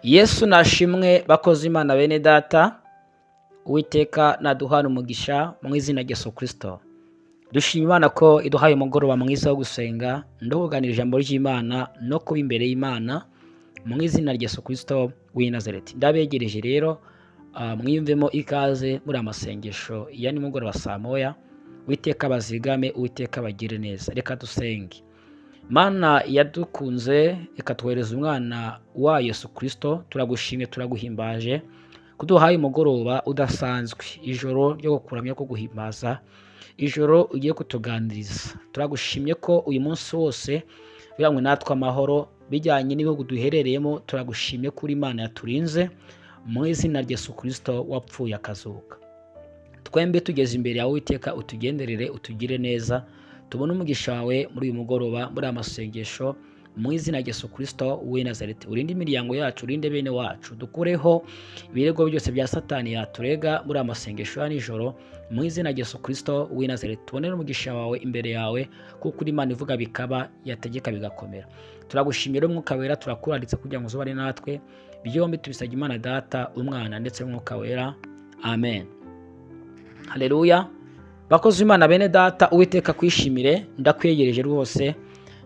Yesu nashimwe bakoze Imana bene data, Uwiteka naduhana umugisha mu izina rya Yesu Kristo. Dushima Imana ko iduhaye umugoroba mwiza wo gusenga, kuganira ijambo ry'Imana no kuba imbere y'Imana mu izina rya Yesu Kristo w'i Nazareti. Ndabegereje rero mwiyumvemo ikaze muri amasengesho ya nimugoroba saa moya. Uwiteka bazigame, Uwiteka bagire neza. Reka dusenge. Mana yadukunze ikatwohereza umwana wa Yesu Kristo, turagushimye turaguhimbaje kuduhaye umugoroba udasanzwe, ijoro ryo gukuramya ko guhimbaza, ijoro ugiye kutuganiriza. Turagushimye ko uyu munsi wose birangwe natwe amahoro bijyanye n'ibihugu duherereyemo. Turagushimye kuri Imana yaturinze mu izina rya Yesu Kristo wapfuye akazuka. Twembi tugeze imbere yawe Uwiteka, utugenderere utugire neza, tubone umugisha wawe muri uyu mugoroba muri amasengesho mu izina rya Yesu Kristo w'i Nazareti. Urinde imiryango yacu, urinde bene wacu, dukureho ibirego byose bya Satani yaturega muri amasengesho ya nijoro mu izina rya Yesu Kristo w'i Nazareti. Tubone umugisha wawe imbere yawe, kuko uri Imana ivuga bikaba, yategeka bigakomera. Turagushimira Umwuka Wera, turakuraritse kugira ngo uzubane natwe. Byombi tubisabye Imana Data, Umwana ndetse n'Umwuka Wera. Amen. Haleluya. Bakoze Imana bene data, Uwiteka kwishimire, ndakwegereje rwose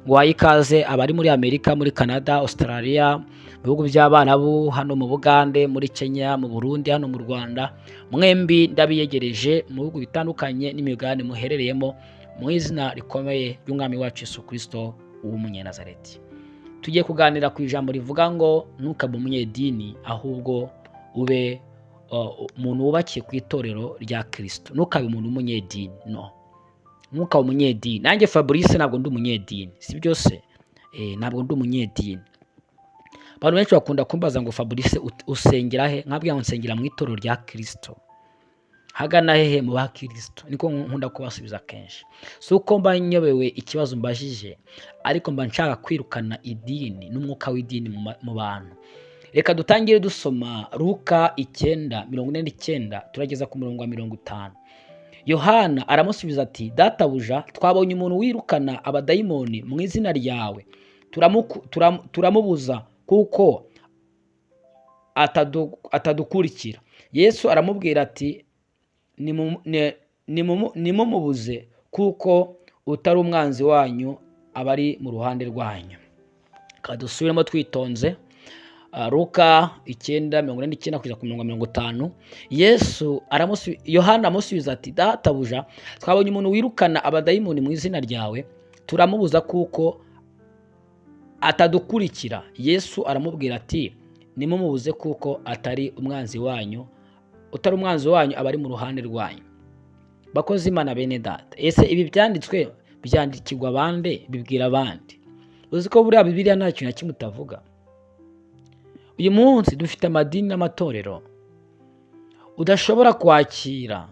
ngo wahe ikaze abari muri Amerika, muri Canada, Australia, mu bihugu by'Abarabu, hano mu Bugande, muri Kenya, mu Burundi, hano mu Rwanda. Mwembi ndabiyegereje mu bihugu bitandukanye n'imigabane muherereyemo mu izina rikomeye ry'Umwami wacu Yesu Kristo w'Umunyanazareti. Tugiye kuganira ku ijambo rivuga ngo ntukabe umunyedini, ahubwo ube umuntu wubakiye ku itorero rya Kristo. Ntukabe umuntu w'umunyedini, no, ntukabe umunyedini. Nanjye Fabrice ntabwo ndi umunyedini, si byose, ntabwo ndi umunyedini. Abantu benshi bakunda kumbaza ngo Fabrice usengera he? Nkabwira ngo nsengera mu itorero rya Kristo. Hagana hehe? mu ba Kristo. Niko nkunda kubasubiza kenshi. Si uko mba nyobewe ikibazo mbajije, ariko mba nshaka kwirukana idini n'umwuka w'idini mu bantu. Reka dutangire dusoma Luka 9:49 turageza ku murongo wa 50. Yohana aramusubiza ati, databuja, twabonye umuntu wirukana abadayimoni mu izina ryawe, turamubuza kuko atadukurikira. Yesu aramubwira ati, nimumubuze kuko utari umwanzi wanyu abari mu ruhande rwanyu. Kadusubiremo twitonze. Luka 9:49 kugeza ku murongo wa 50. Yohana aramusubiza ati, databuja, twabonye umuntu wirukana abadayimoni mu izina ryawe, turamubuza kuko atadukurikira. Yesu aramubwira ati, nimumubuze kuko atari umwanzi wanyu, utari umwanzi wanyu abari mu ruhande rwanyu. Bakoze Imana bene data, ese ibi byanditswe byandikirwa abande, bibwira abandi? Uzi ko buriya Bibiliya nta kintu na kimwe utavuga. Uyu munsi dufite amadini n'amatorero udashobora kwakira,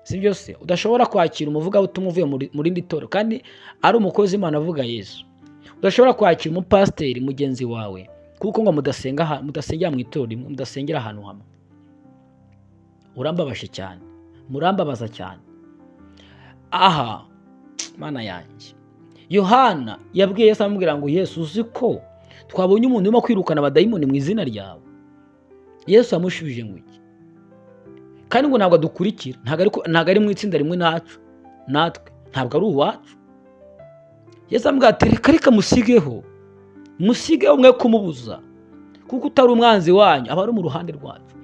si byose, udashobora kwakira umuvugabutumwa uvuye mu rindi torero kandi ari umukozi Imana avuga Yesu. Udashobora kwakira umupasiteri mugenzi wawe kuko ngo mudasengera mu itorero rimwe, mudasengera ahantu hamwe. Urambabaje cyane, murambabaza cyane. Aha, Mana yanjye, Yohana yabwiye Yesu amubwira ngo, Yesu, uzi ko twabonye umuntu urimo kwirukana abadayimoni mu izina ryawe? Yesu amushubije ngo iki? Kandi ngo ntabwo adukurikira, ntabwo ari mu itsinda rimwe natwe, ntabwo ari uwacu. Yesu amubwira ati, reka musigeho mwe kumubuza, kuko utari umwanzi wanyu aba ari mu ruhande rwacu.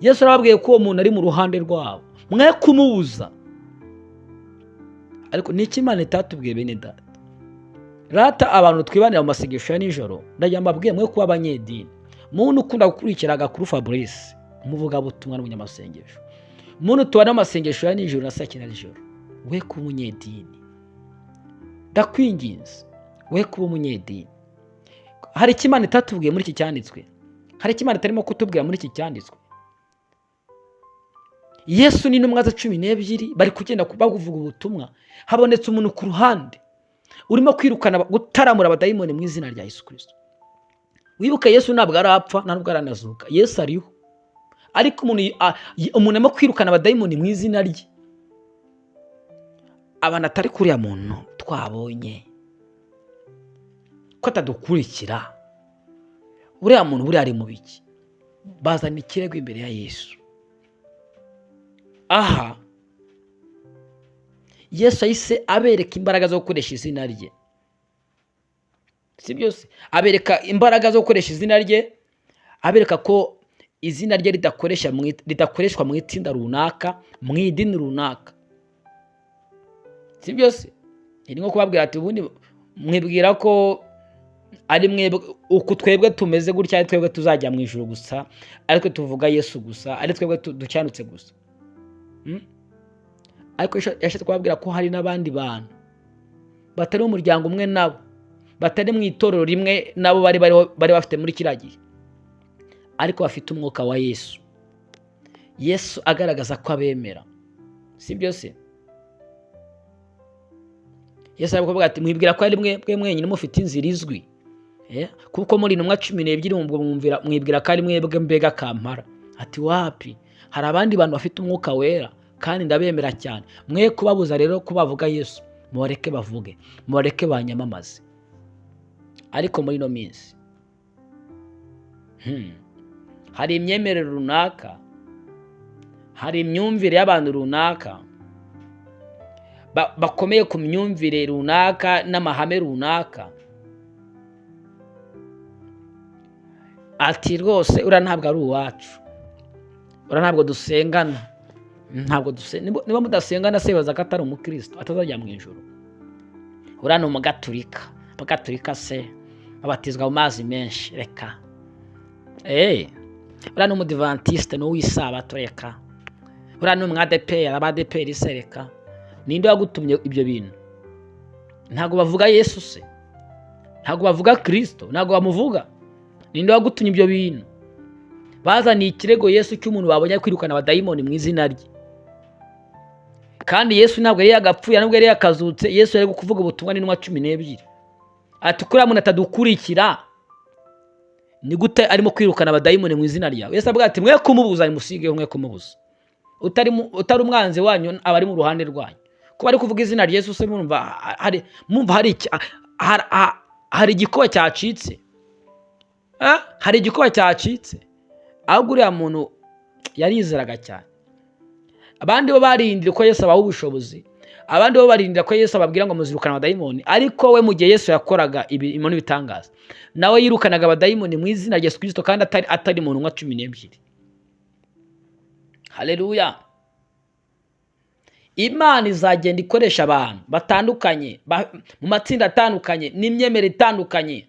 Yesu arababwiye ko uwo muntu ari mu ruhande rwabo, mwe kumubuza. Ariko ni iki Imana itatubwiye bene data? Rata abantu twibanira mu masengesho ya nijoro, ndagira mbabwiye mwe kuba abanyedini. Muntu ukunda gukurikira agakuru Fabrice, umuvugabutumwa n'umunyamasengesho, muntu tubana mu masengesho ya nijoro na saa 9 z'ijoro, we kuba umunyedini. Ndakwinginze, we kuba umunyedini. Hari icyo Imana itatubwiye muri iki cyanditswe? Hari icyo Imana itarimo kutubwira muri iki cyanditswe? Yesu n'intumwa ze 12 bari kugenda bavuga ubutumwa, habonetse umuntu ku ruhande urimo kwirukana, gutaramura abadayimoni mu izina rya Yesu Kristo. Wibuka Yesu ntabwo arapfa, ntabwo aranazuka. Yesu ariho, ariko umuntu arimo kwirukana abadayimoni mu izina rye. Abantu atari kuriya muntu twabonye ko atadukurikira, uriya muntu buriya ari mu biki? Bazana ikirego imbere ya Yesu. Aha Yesu ahise abereka imbaraga zo gukoresha izina rye, si byose? Abereka imbaraga zo gukoresha izina rye, abereka ko izina rye ridakoreshwa mu itsinda runaka, mu idini runaka, si byose? Ni nko kubabwira ati ubundi mwibwira ko ari mwebwe uku twebwe tumeze gutya, ari twebwe tuzajya mu ijuru gusa, ariko tuvuga Yesu gusa, ari twebwe ducyanutse gusa. Ariko yashatse kubabwira ko hari n'abandi bantu batari umuryango umwe nabo, batari mu itorero rimwe nabo bari bafite muri kiriya gihe, ariko bafite umwuka wa Yesu. Yesu agaragaza ko abemera, si byose? Yesu aravuga ati mwibwira ko ari mwebwe mwenyine mufite inzira izwi, kuko muri Intumwa 12 mwibwira ko ari mwebwe mbega kampara. Ati wapi, hari abandi bantu bafite umwuka wera kandi ndabemera cyane. Mwe kubabuza rero kubavuga Yesu, mubareke bavuge, mubareke banyamamaze. Ariko muri no minsi hari imyemerere runaka, hari imyumvire y'abantu runaka bakomeye ku myumvire runaka n'amahame runaka. Ati rwose ura ntabwo ari uwacu, ura ntabwo dusengana, niba mudasengana se baza ko atari umukristo, atazajya mu ijuru. Ura ni umugaturika se babatizwa mu mazi menshi, reka. Ura ni umudivantiste n'uw'isabato, reka. Ura ni umwadeperi, abadeperi se, reka. Ninde wagutumye ibyo bintu? Ntabwo bavuga Yesu se, ntabwo bavuga Kristo, ntabwo bamuvuga. Ninde wagutumye ibyo bintu? Bazaniye ikirego Yesu cy'umuntu babonye kwirukana abadayimoni mu izina rye. Kandi Yesu ntabwo yari yagapfuye, ntabwo yari yakazutse. Yesu yari kuvuga ubutumwa n'Intumwa 12. Ati kuriya muntu atadukurikira, ni gute arimo kwirukana abadayimoni mu izina ryawe? Yesu avuga ati mwe kumubuza, musigeho, mwe kumubuza. Utari umwanzi wanyu abari mu ruhande rwanyu. Ko bari kuvuga izina rya Yesu se hari igikuba cyacitse. Hari igikuba cyacitse. Ahubwo uriya muntu yarizeraga cyane. Abandi bo barindira ko Yesu abaha ubushobozi, abandi bo barindira ko Yesu ababwira ngo muzirukana abadayimoni. Ariko we mu gihe Yesu yakoraga ibintu bitangaza, nawe yirukanaga abadayimoni mu izina rya Yesu Kristo, kandi atari mu Ntumwa 12. Haleluya. Imana izagenda ikoresha abantu batandukanye, mu matsinda atandukanye, n'imyemerere itandukanye.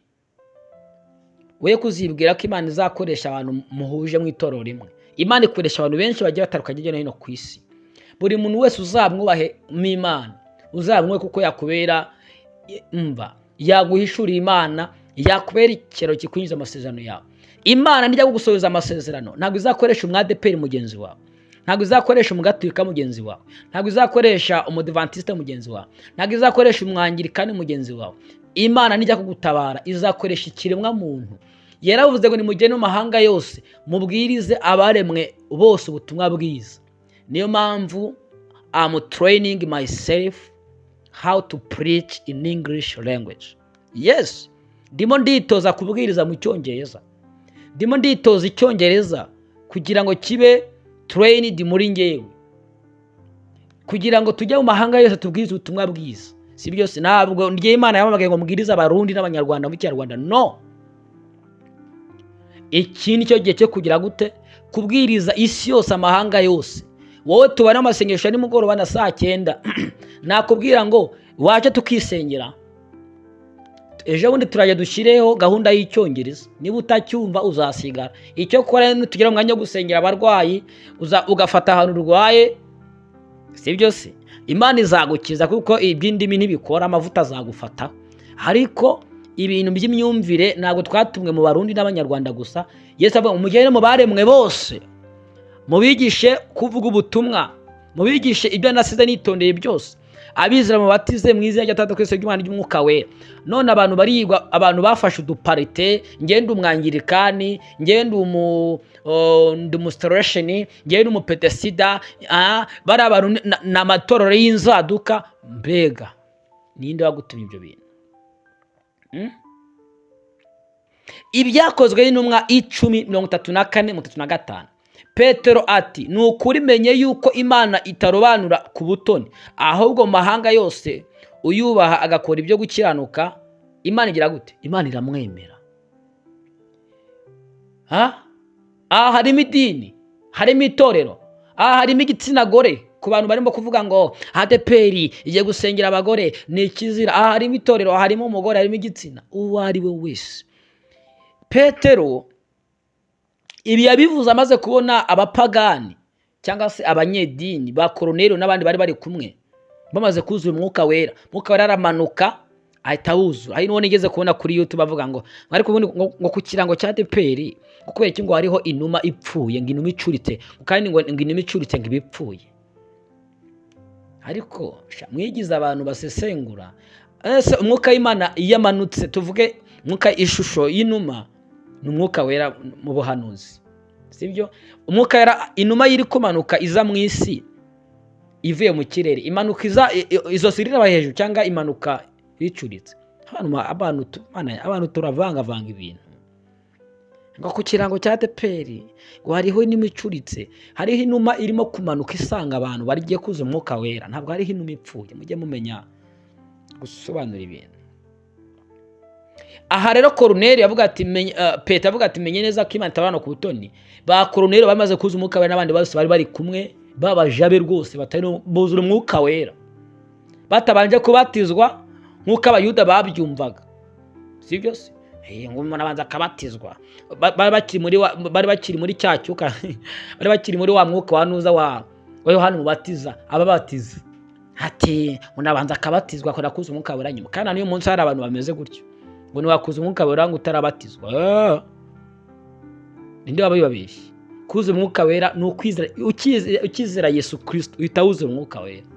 We kuzibwira ko Imana izakoresha abantu muhuje mu itorero rimwe. Imana ikoresha abantu benshi bagiye batandukanye hirya no hino ku isi. Buri muntu wese uzamwubahe mu Imana, uzamwubahe kuko yakubera yaguhishurira Imana, yakubera ikero kikwinjiza amasezerano yawe. Imana nijya kugusohoza amasezerano, ntabwo izakoresha umwadeperi mugenzi wawe, ntabwo izakoresha umugaturika mugenzi wawe, ntabwo izakoresha umudivantiste mugenzi wawe, ntabwo izakoresha umwangirikani mugenzi wawe. Imana nijya kugutabara izakoresha ikiremwa muntu. Yaravuze ngo nimugende mu mahanga yose mubwirize abaremwe bose ubutumwa bwiza. Niyo mpamvu I'm training myself how to preach in English language. Yes, ndimo nditoza kubwiriza mu Cyongereza, ndimo nditoza Icyongereza kugira ngo kibe trained muri ngewe, kugira ngo tujye mu mahanga yose tubwirize ubutumwa bwiza. Si byose, ntabwo ndiye Imana yamamagaye ngo mbwirize abarundi n'abanyarwanda mu Kinyarwanda, no. Iki ni cyo gihe cyo kugira gute? Kubwiriza isi yose, amahanga yose. Wowe tubana amasengesho ya nimugoroba na saa 9, nakubwira ngo waje tukisengera. Ejo bundi turajya dushireho gahunda y'Icyongereza. Niba utacyumva uzasigara. Icyo kora tugira umwanya wo gusengera abarwayi, ugafata ahantu urwaye. Si byose, Imana izagukiza kuko iby'indimi ntibikora, amavuta azagufata. Ariko ibintu by'imyumvire ntabwo twatumwe mu Barundi n'Abanyarwanda gusa. Yesu avuga umugende mu baremwe bose, mubigishe kuvuga ubutumwa, mubigishe ibyo nasize nitondeye byose. Abizera mubatize mu izina rya Data Kristo ry'Imana ry'Umwuka Wera. None abantu barigwa, abantu bafashe uduparite, ngende umwangirikani, ngende umustoration, ngende umupetesida, bari abantu n'amatorero y'inzaduka. Mbega ninde wagutumye ibyo bintu? Ibyakozwe n'intumwa 10:34-35. Petero ati, ni ukuri menye yuko Imana itarobanura ku butoni, ahubwo mu mahanga yose uyubaha agakora ibyo gukiranuka, Imana igira gute? Imana iramwemera. Harimo idini, harimo itorero, harimo igitsina gore. Ku bantu barimo kuvuga ngo ADEPR igiye gusengera abagore ni ikizira, harimo itorero, harimo umugore, harimo igitsina, uwo ari we wese. Petero ibi yabivuze amaze kubona abapagani cyangwa se abanyedini ba Koroneliyo n'abandi bari bari kumwe bamaze kuzura umwuka wera. Umwuka wera aramanuka ahita wuzura. Hari n'uwo nigeze kubona kuri YouTube bavuga ngo ariko ngo ku kirango cya ADEPR kubera iki ngo hariho inuma ipfuye, ngo inuma icuritse, kandi ngo inuma icuritse ngo ibipfuye. Ariko mwigize abantu basesengura. Ese umwuka w'Imana yamanutse, tuvuge umwuka ishusho y'inuma ni umwuka wera mu buhanuzi, sibyo? Umwuka wera, inuma yiri kumanuka iza mu isi ivuye mu kirere, imanuka izo sirira hejuru cyangwa imanuka icuritse. Abantu turavanga ibintu. Ngo ku kirango cya ADEPR ngo hariho inuma icuritse, hariho inuma irimo kumanuka isanga abantu bagiye kuza umwuka wera, ntabwo hariho inuma ipfuye. Mujye mumenya gusobanura ibintu. Aha rero Koroneliyo yavuga ati, Petero avuga ati, menye neza ko Imana itabana ku butoni. Ba Koroneliyo bamaze kuza umwuka wera n'abandi bose bari bari kumwe, babajabe rwose, buzura umwuka wera batabanje kubatizwa nk'uko abayuda babyumvaga, sibyo se? Ngo umuntu abanza akabatizwa, bari bakiri muri cya cyuka, bari bakiri muri wa mwuka wa Nuza wa Yohana Umubatiza ababatiza. Ati umuntu abanza akabatizwa akora kuza umwuka wera nyuma. Kandi niyo munsi hari abantu bameze gutyo, ngo niwakuza umwuka wera ngo utarabatizwa. Ninde wabibabeshye? Kuza umwuka wera ni ukwizera. Ukizera Yesu Kristo uhita wuzura umwuka wera.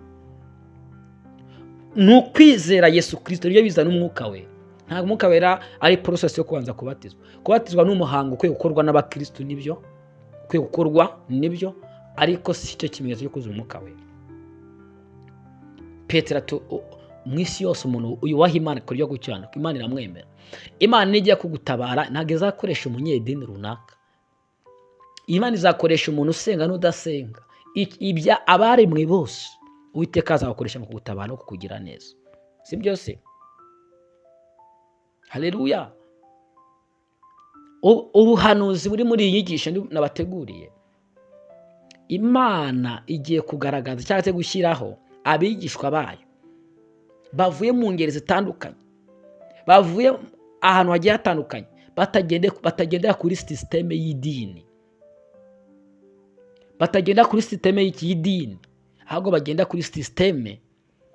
Ni ukwizera Yesu Kristo nibyo bizana umwuka wera. Ntabwo umwuka wera ari process yo kubanza kubatizwa. Kubatizwa ni umuhango ukwiye gukorwa n'abakristo, nibyo ukwiye gukorwa, nibyo, ariko si cyo kimenyetso cyo kuza umwuka wera. Petero ati, mu isi yose umuntu uyubaha Imana akora ibyo gukiranuka, Imana iramwemera. Imana nijya kugutabara ntabwo izakoresha umunyedini runaka. Imana izakoresha umuntu usenga n'udasenga. Ibya abaremwe bose Uwiteka azabakoresha mu kugutabara no kukugira neza, si byose? Haleluya. Ubuhanuzi buri muri iyi nyigisho nabateguriye, Imana igiye kugaragaza cyangwa se gushyiraho abigishwa bayo bavuye mu ngeri zitandukanye, bavuye ahantu hagiye hatandukanye, batagendera kuri systeme y'idini, batagenda kuri systeme y'idini, ahubwo bagenda kuri systeme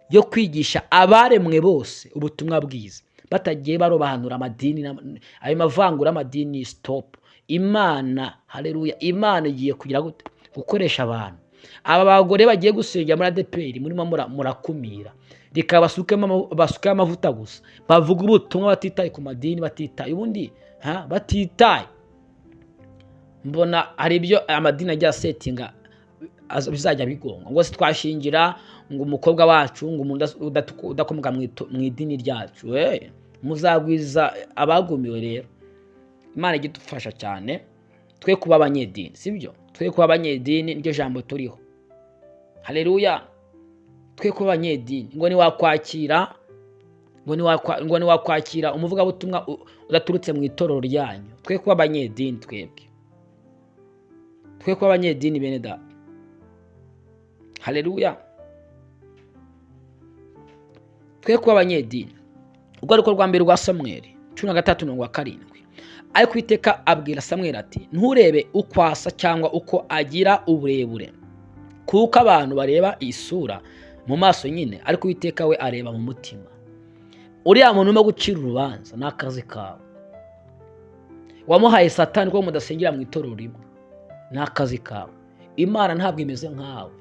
yo kwigisha abaremwe bose ubutumwa bwiza, batagiye barobanura amadini, ayo mavangura amadini. Stop. Imana, haleluya, Imana igiye kugira gute? Gukoresha abantu. Aba bagore bagiye gusengera muri ADEPR murimo murakumira, reka basuke amavuta gusa, bavuga ubutumwa batitaye ku madini, batitaye ubundi batitaye. Mbona hari ibyo amadini ajya settinga bizajya bigonga, ngo twashingira ngo umukobwa wacu ngo umuntu udakomoka mu idini ryacu. Muzagwiza abagumiwe rero. Imana igidufasha cyane twe kuba abanyedini, sibyo? Twe kuba abanyedini niryo jambo turiho. Haleluya. Twe kuba abanyedini ngo ni wakwakira umuvuga butumwa udaturutse mu itorero ryanyu. Twe kuba abanyedini, twe kuba abanyedini bene da. Haleluya. Twe kuba abanyedini. Ubwo ariko rwa mbere rwa Samweli 13:7. Ariko Uwiteka abwira Samweli ati, nturebe ukwasa cyangwa uko agira uburebure, kuko abantu bareba isura mu maso nyine, ariko Uwiteka we areba mu mutima. Uriya muntu urimo gucira urubanza ni akazi kawe. Wamuhaye Satani ko mudasengera mu itorero rimwe, ni akazi kawe. Imana ntabwo imeze nkawe,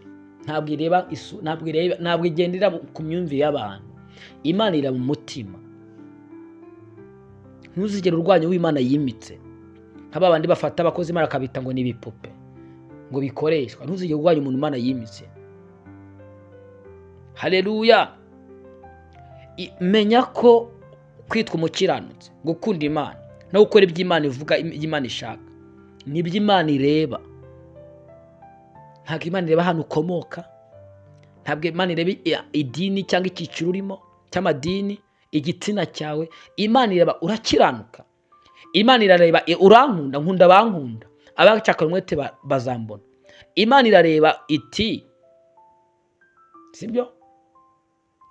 ntabwo igendera ku myumvire y'abantu. Imana ira mu mutima. Ntuzigere urwanya w'Imana yimitse, nk'aba bandi bafata abakozi Imana akabita ngo ni ibipupe ngo bikoreshwa. Ntuzigere urwanya umuntu Imana yimitse. Haleluya. Menya ko kwitwa umukiranutsi, gukunda Imana, no gukora ibyo Imana ivuga, ibyo Imana ishaka, nibyo Imana ireba. Ntabwo Imana ireba ahantu ukomoka, ntabwo Imana ireba idini cyangwa icyiciro urimo cy'amadini, igitsina cyawe. Imana ireba urakiranuka. Imana irareba urankunda, nkunda abankunda, abashakana umwete bazambona. Imana irareba iti, sibyo,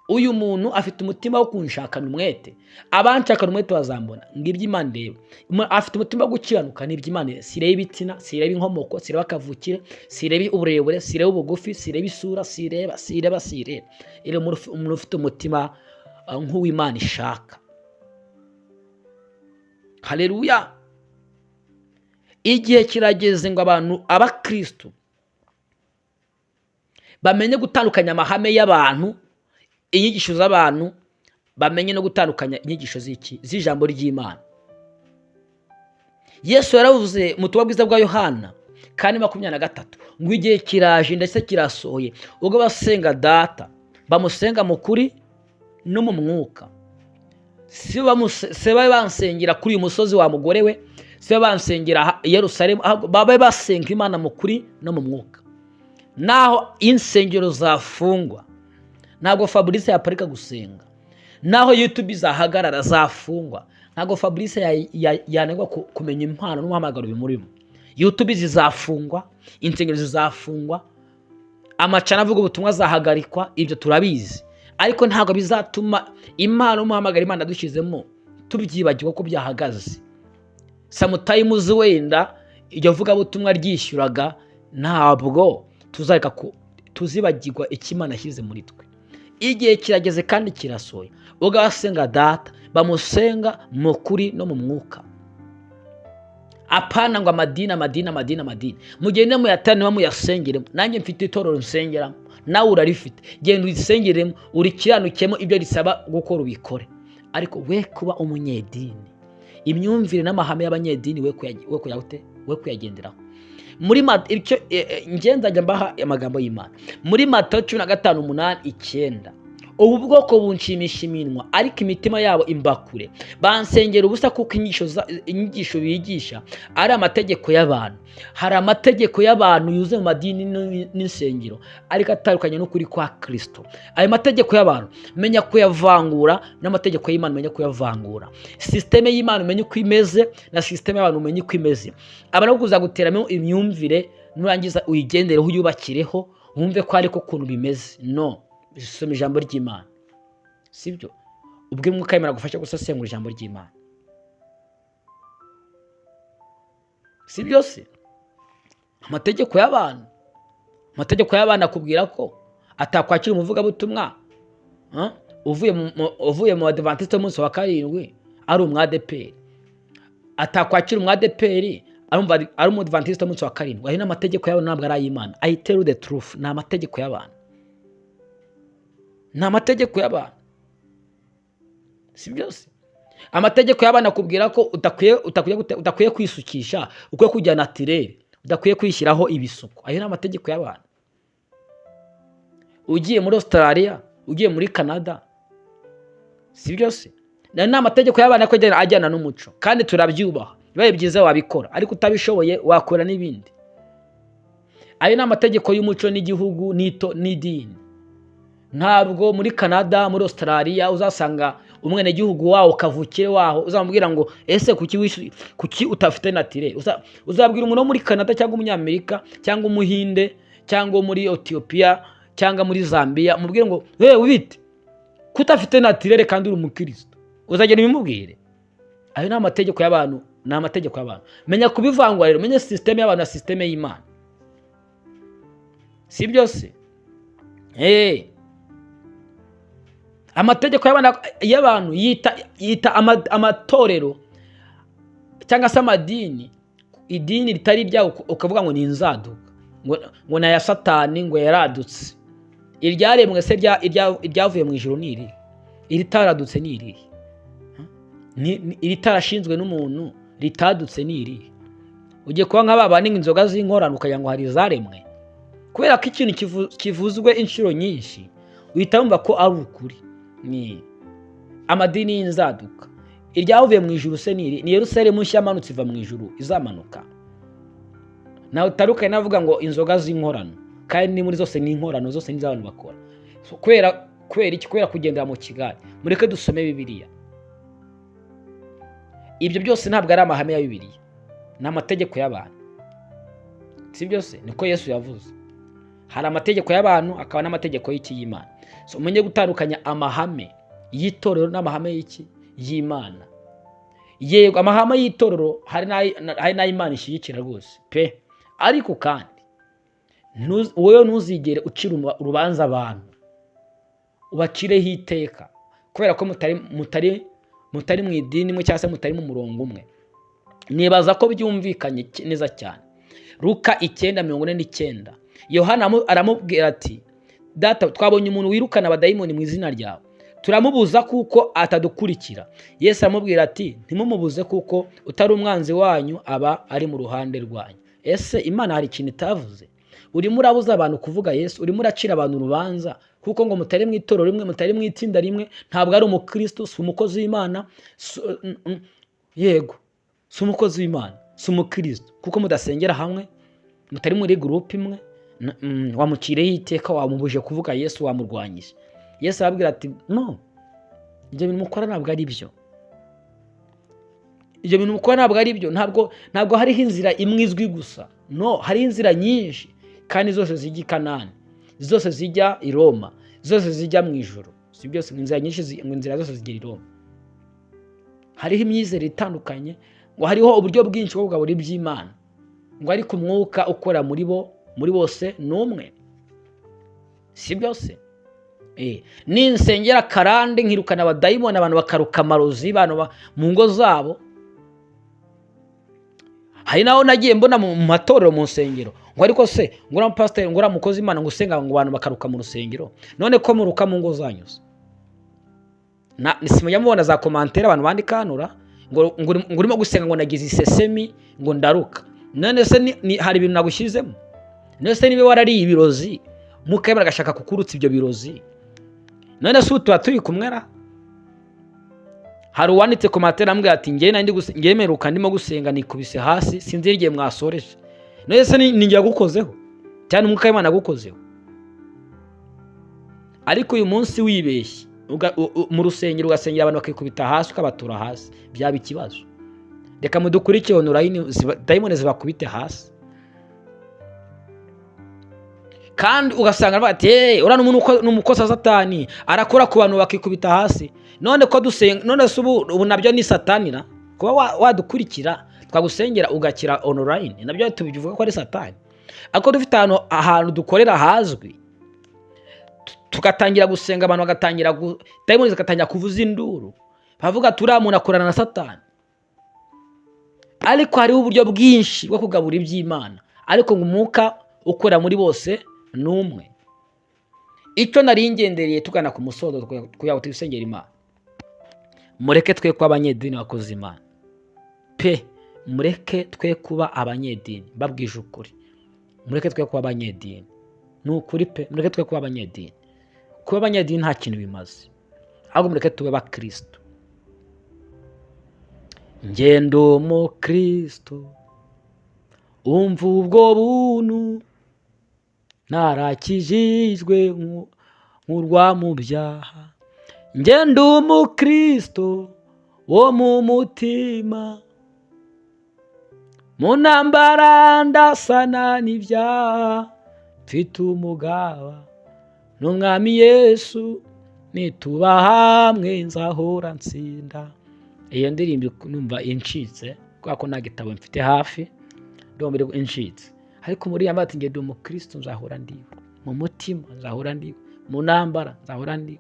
uyu muntu afite umutima wo kunshakana umwete, abanshakana umwete bazambona. Ngibyo Imana ireba. Afite umutima wo gukiranuka, nibyo Imana ireba. Sireba ibitsina, sireba inkomoko, sireba akavukire, sireba uburebure, sireba ubugufi, sireba isura, sireba. Iri umuntu ufite umutima nk'uw'Imana ishaka. Haleluya. Igihe kirageze ngo abantu abakristo bamenye gutandukanya amahame y'abantu, inyigisho z'abantu, bamenye no gutandukanya inyigisho z'ijambo ry'Imana. Yesu yaravuze mu butumwa bwiza bwa Yohana 4:23 ngo igihe kiraje ndetse kirasohoye ubwo basenga Data bamusenga mu kuri no mu mwuka. Si bansengera kuri uyu musozi wa mugore we, si bansengera i Yerusalemu, babe basenga Imana mu kuri no mu mwuka. Naho insengero zafungwa, ntabwo Fabrice yaparika gusenga. Naho YouTube zahagarara zafungwa, ntabwo Fabrice yanegwa kumenya impano n'umuhamagaro bimurimo. YouTube zizafungwa, insengero zizafungwa, amacana avuga ubutumwa zahagarikwa, ibyo turabizi. Ariko ntabwo bizatuma impano n'umuhamagaro Imana dushyizemo tubyibagirwa ko byahagaze. Sometimes wenda iryo vuga butumwa ryishyuraga, ntabwo tuzibagirwa icyo Imana yashyize muri twe. Igihe kirageze kandi kirasohoye ubwo basenga Data bamusenga mu kuri no mu mwuka. Apana ngo amadini. Mugende muyatanemo muyasengeremo. Nanjye mfite itorero nsengeramo, nawe urarifite. Genda urisengeremo, urikiranukemo, ibyo risaba gukora ubikore. Ariko we kuba umunyedini, imyumvire n'amahame y'abanyedini we kuyagenderaho. Muri ngenzajya mbaha amagambo y'Imana. Muri Matayo 15:8-9, ubu bwoko bunshimisha iminwa ariko imitima yabo imbakure. Bansengera ubusa kuko inyigisho bigisha ari amategeko y'abantu. Hari amategeko y'abantu yuzuye mu madini n'insengero ariko atandukanye n'ukuri kwa Kristo. Ayo mategeko y'abantu menya kuyavangura n'amategeko y'Imana menya kuyavangura. Systeme y'Imana menya uko imeze na systeme y'abantu menya uko imeze. Abantu kuza guteramo imyumvire nurangiza uyigendere uyubakireho wumve ko ariko kuntu bimeze. No, soma ijambo ry'Imana, sibyo? Ubwo Mwuka w'Imana gufasha gusesengura ijambo ry'Imana, sibyo se? Amategeko y'abantu akubwira ko atakwakira umuvugabutumwa uvuye mu Adventiste munsi wa 7 ari umwadeperi, atakwakira umwadeperi ari mu Adventiste munsi wa 7. Ayo n'amategeko y'abantu, ntabwo ari ay'Imana. I tell you the truth, ni amategeko y'abantu. Ni amategeko y'abantu, si byose. Amategeko y'abantu akubwira ko utakwiye kwisukisha, ukwiye kujya naturel, udakwiye kwishyiraho ibisuko. Ayo ni amategeko y'abantu. Ugiye muri Australia, ugiye muri Canada, si byose. Ni amategeko y'abantu ajyana n'umuco, kandi turabyubaha. Bibaye byiza wabikora, ariko utabishoboye wakora n'ibindi. Ayo ni amategeko y'umuco n'igihugu n'idini. Ntabwo muri Canada, muri Australia uzasanga umwene gihugu wawo kavukire waho uzamubwira ngo ese kuki utafite naturel. Uzabwira umuntu muri Canada cyangwa umunyamerika cyangwa umuhinde cyangwa muri Ethiopia cyangwa muri Zambia, mubwire ngo wibite kutafite naturel kandi uri umukristo, uzagenda bimubwire. Ayo ni amategeko y'abantu, ni amategeko y'abantu. Menya kubivangura rero, menya systeme y'abantu na systeme y'Imana, si byose. Amategeko y'abantu yita amatorero cyangwa se amadini, idini ritari ryawo ukavuga ngo ni inzaduka, ngo na ya Satani ngo yaradutse. Iryaremwe se iryavuye mu ijuru ni irihe? Iritaradutse ni irihe? Iritarashinzwe n'umuntu ritadutse ni irihe? Ugiye kuba nk'ababa n'inzoga z'inkorano ukagira ngo hari izaremwe? Kubera ko ikintu kivuzwe inshuro nyinshi uhita wumva ko ari ukuri. Ni amadini y'inzaduka, iryavuye mu ijuru se ni Yerusalemu nshya yamanutse iva mu ijuru izamanuka. Nawe utarukaye navuga ngo inzoga z'inkorano, kandi ni muri zose ni inkorano, zose ni z'abantu bakora. Kubera kugendera mu kigare. Mureke dusome Bibiliya. Ibyo byose ntabwo ari amahame ya Bibiliya, ni amategeko y'abantu. Si byose niko Yesu yavuze. Hari amategeko y'abantu akaba n'amategeko y'Imana. So umenye gutandukanya amahame y'itorero n'amahame y'Imana. Yego amahame y'itorero hari n'Imana ishyigikira rwose pe, ariko kandi wowe ntuzigere ucira urubanza abantu, ubacireho iteka kubera ko mutari mu idini imwe cyangwa se mutari mu murongo umwe. Nibaza ko byumvikanye neza cyane. Luka 9:49, Yohana aramubwira ati, data twabonye umuntu wirukana abadayimoni mu izina ryawe, turamubuza kuko atadukurikira. Yesu aramubwira ati, ntimumubuze kuko utari umwanzi wanyu aba ari mu ruhande rwanyu. Ese Imana hari ikintu itavuze? Urimo urabuza abantu kuvuga Yesu, urimo uracira abantu urubanza kuko ngo mutari mu itorero rimwe, mutari mu itsinda rimwe, ntabwo ari umukristo, si umukozi w'Imana, yego si umukozi w'Imana, si umukristo, kuko mudasengera hamwe, mutari muri groupe imwe, wamucireho iteka, wamubuje kuvuga Yesu, wamurwanyije. Yesu arabwira ati no, ibyo bintu mukora ntabwo ari byo. Ibyo bintu mukora ntabwo ari byo. Ntabwo hariho inzira imwe izwi gusa. No, hari inzira nyinshi kandi zose zijya i Kanani, zose zijya i Roma, zose zijya mu ijuru. Si byose, inzira nyinshi, inzira zose zigera i Roma. Hariho imyizere itandukanye, ngo hariho uburyo bwinshi bwo kugabura iby'Imana, ngo ariko umwuka ukora muri bose ni umwe. Si byose. Ninsengera karande nkirukana abadayimoni, abantu bakaruka amarozi, abantu mu ngo zabo. Hari naho nagiye mbona mu matorero mu nsengero, ngo ariko se ngo ura pastor, ngo ura mukozi Imana, ngo usenga ngo abantu bakaruka mu rusengero, none ko muruka mu ngo zanyu? Nisimujya mubona za commentaire abantu bandikanura ngo urimo gusenga ngo nagize isesemi ngo ndaruka. None se hari ibintu nagushyizemo? None se niba warariye ibirozi mukayemera agashaka kukurutsa ibyo birozi, none se tuba turi kumwera? Hari uwanditse commentaire ambwira ati ngiye meruka ndimo gusenga nikubise hasi, sinzi igihe mwasoreje. None se ninjya gukozeho cyane umwuka w'Imana gukozeho? Ariko uyu munsi wibeshye mu rusengero ugasengera abantu bakikubita hasi, ukabatura hasi, byaba ikibazo. Reka mudukurikire online, dayimoni zibakubite hasi. Kandi ugasanga bati ura n'umukozi Satani arakora ku bantu bakikubita hasi. None ko dusenga, none se ubu nabyo ni Satani na kuba wadukurikira twagusengera ugakira online, nabyo tubivuga ko ari Satani. Ako dufite ahantu dukorera hazwi, tugatangira gusenga, abantu bagatangira dayimoni zikatangira kuvuza induru, bavuga turiya muntu akorana na Satani. Ariko hariho uburyo bwinshi bwo kugabura iby'Imana, ariko ngo umwuka ukora muri bose ni umwe. Icyo nari ngendereye tugana ku musozo kugira ngo twisengere Imana. Mureke twe kuba abanyedini bakoze Imana pe, mureke twe kuba abanyedini, babwije ukuri. Mureke twe kuba abanyedini, ni ukuri pe, mureke twe kuba abanyedini. Kuba abanyedini nta kintu bimaze, ahubwo mureke tube abakristo. Ngendo umukristo, umva ubwo buntu, narakijijwe nkurwa mu byaha. Ngendo umukristo wo mu mutima, mu ntambara ndasana n'ibyaha, mfite umugaba n'umwami Yesu, nituba hamwe nzahora nsinda. Iyo ndirimbo numva incitse kuko nta gitabo mfite hafi, ndombe incitse. Ariko muri yambati ngende umukristo nzahora ndiwe, mu mutima nzahora ndiwe, mu ntambara nzahora ndiwe,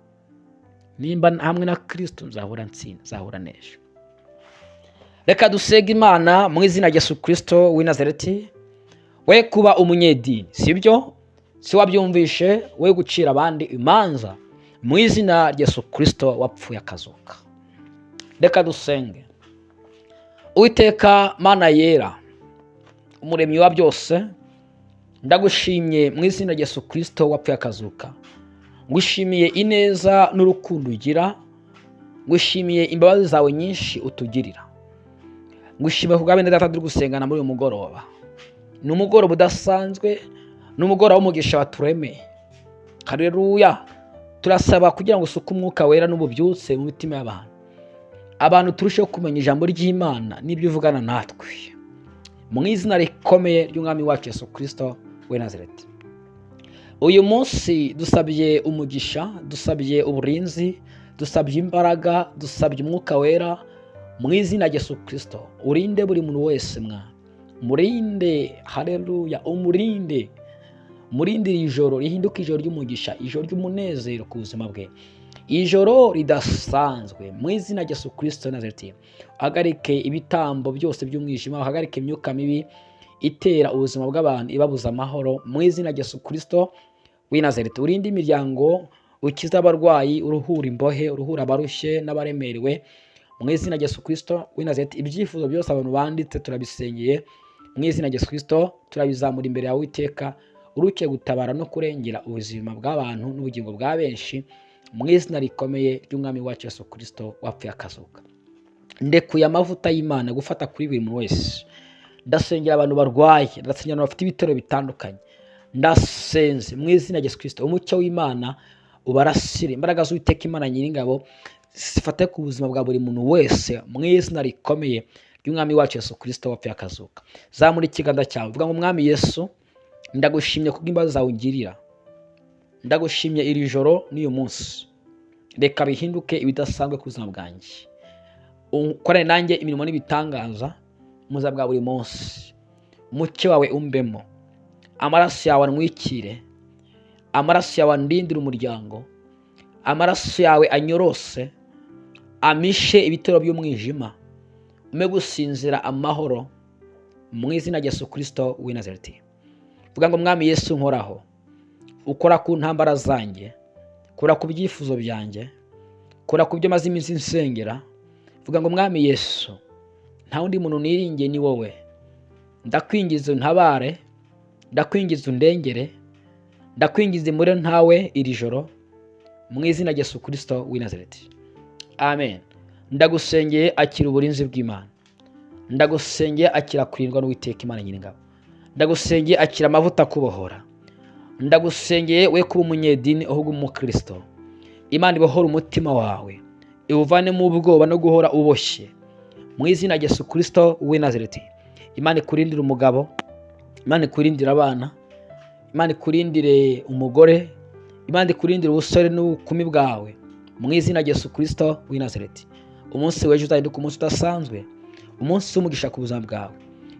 nimba hamwe na Kristo nzahora nsinda, nzahora nesha. Reka dusenge Imana mu izina rya Yesu Kristo w'i Nazareti. We kuba umunyedini, sibyo? Si wabyumvishe we gucira abandi imanza, mu izina rya Yesu Kristo wapfuye akazuka. Reka dusenge. Uwiteka Mana yera, umuremyi wa byose, ndagushimye mu izina rya Yesu Kristo wapfuye akazuka. Ngushimiye ineza n'urukundo ugira, ngushimiye imbabazi zawe nyinshi utugirira, ngushimiye kubwa bene data turi gusengana muri uyu mugoroba. Ni umugoroba udasanzwe, ni umugoroba w'umugisha waturemeye. Haleluya. Turasaba kugira ngo usuke umwuka wera n'ububyutse mu mitima y'abantu, abantu turusheho kumenya ijambo ry'Imana n'ibyo uvugana natwe, mu izina rikomeye ry'umwami wacu Yesu Kristo w'i Nazareti. Uyu munsi dusabye umugisha, dusabye uburinzi, dusabye imbaraga, dusabye umwuka wera mu izina rya Yesu Kristo. Urinde buri muntu wese mwana, murinde. Haleluya. Umurinde, murindire ijoro rihinduka ijoro ry'umugisha, ijoro ry'umunezero ku buzima bwe, ijoro ridasanzwe mu izina rya Yesu Kristo Nazareti. Hagarike ibitambo byose by'umwijima, hagarike imyuka mibi itera ubuzima bw'abantu ibabuza amahoro mu izina rya Yesu Kristo w'i Nazareti. Urinde imiryango, ukiza abarwayi, uruhura imbohe, uruhura abarushye n'abaremerewe mu izina rya Yesu Kristo w'i Nazareti. Ibyifuzo byose abantu banditse turabisengeye mu izina rya Yesu Kristo, turabizamura imbere yawe Uwiteka, uruke gutabara no kurengera ubuzima bw'abantu n'ubugingo bwa benshi mu izina rikomeye ry'umwami wacu Yesu Kristo wapfuye akazuka. Ndekuye amavuta y'Imana gufata kuri buri muntu wese. Ndasengera abantu barwaye, ndasengera abantu bafite ibitero bitandukanye. Ndasenze mu izina rya Yesu Kristo, umucyo w'Imana ubarasire, imbaraga z'Uwiteka Imana Nyiringabo zifate ku buzima bwa buri muntu wese mu izina rikomeye ry'umwami wacu Yesu Kristo wapfuye akazuka. Zamura ikiganza cyawe vuga ngo Mwami Yesu, ndagushimye kubw'imbabazi zawe ungirira. Ndagushimye iri joro n'uyu munsi, reka bihinduke ibidasanzwe ku buzima bwanjye. Ukorane nanjye imirimo n'ibitangaza mu buzima bwa buri munsi. Umucyo wawe umbemo, amaraso yawe antwikire, amaraso yawe andindire umuryango, amaraso yawe anyorose, amishe ibitero by'umwijima, ume gusinzira amahoro mu izina rya Yesu Kristo w'i Nazareti. Vuga ngo Mwami Yesu, nkoraho, ukora ku ntambara zanjye, kora ku byifuzo byanjye, kora ku byo maze iminsi nsengera. Vuga ngo Mwami Yesu, nta wundi muntu niringiye ni wowe. Ndakwingiza untabare, ndakwingiza undengere, ndakwingiza muri ntawe iri joro mu izina rya Yesu Kristo w'i Nazareti. Amen. Ndagusengeye akira uburinzi bw'Imana, ndagusengeye akira kurindwa n'Uwiteka Imana Nyiringabo, ndagusengeye akira amavuta kubohora, ndagusengeye we kuba umunyedini ahubwo umukristo. Imana ibohora umutima wawe, iwuvane mu ubwoba no guhora uboshye mu izina rya Yesu Kristo w'i Nazareti. Imana ikurindire umugabo, Imana ikurindire abana, Imana ikurindire umugore, Imana ikurindire ubusore n'ubukumi bwawe mu izina rya Yesu Kristo w'i Nazareti. Umunsi w'ejo uzahinduka umunsi udasanzwe, umunsi w'umugisha ku buzima bwawe.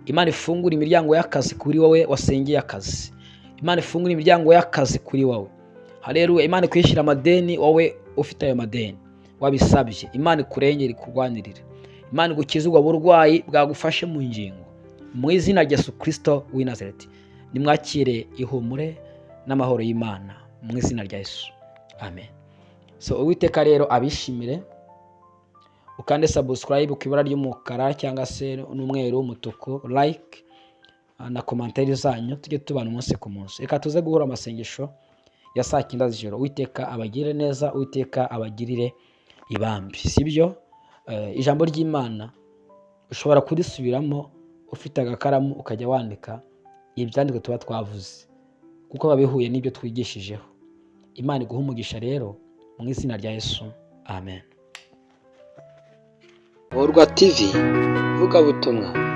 Imana ifungura imiryango y'akazi kuri wowe wasengeye akazi, Imana ifungura imiryango y'akazi kuri wowe. Haleluya. Imana ikwishyira amadeni wowe ufite ayo madeni wabisabye. Imana ikurengere, ikurwanirire. Imana igukize ubwo burwayi bwagufashe mu ngingo mu izina rya Yesu Kristo w'i Nazareti. Nimwakire ihumure n'amahoro y'Imana mu izina rya Yesu. Amen. So Uwiteka rero abishimire, ukande subscribe ku ibara ry'umukara cyangwa se n'umweru umutuku, like na commentaire zanyu, tujye tubana umunsi ku munsi. Reka tuze guhura amasengesho ya saa 9 z'ijoro. Uwiteka abagire neza, Uwiteka abagirire ibambi. Sibyo? Ijambo ry'Imana ushobora kurisubiramo ufite agakaramu ukajya wandika ibyandiko tuba twavuze, kuko babihuye n'ibyo twigishijeho. Imana iguha umugisha rero mu izina rya Yesu. Amen. Borwa TV, vuga butumwa.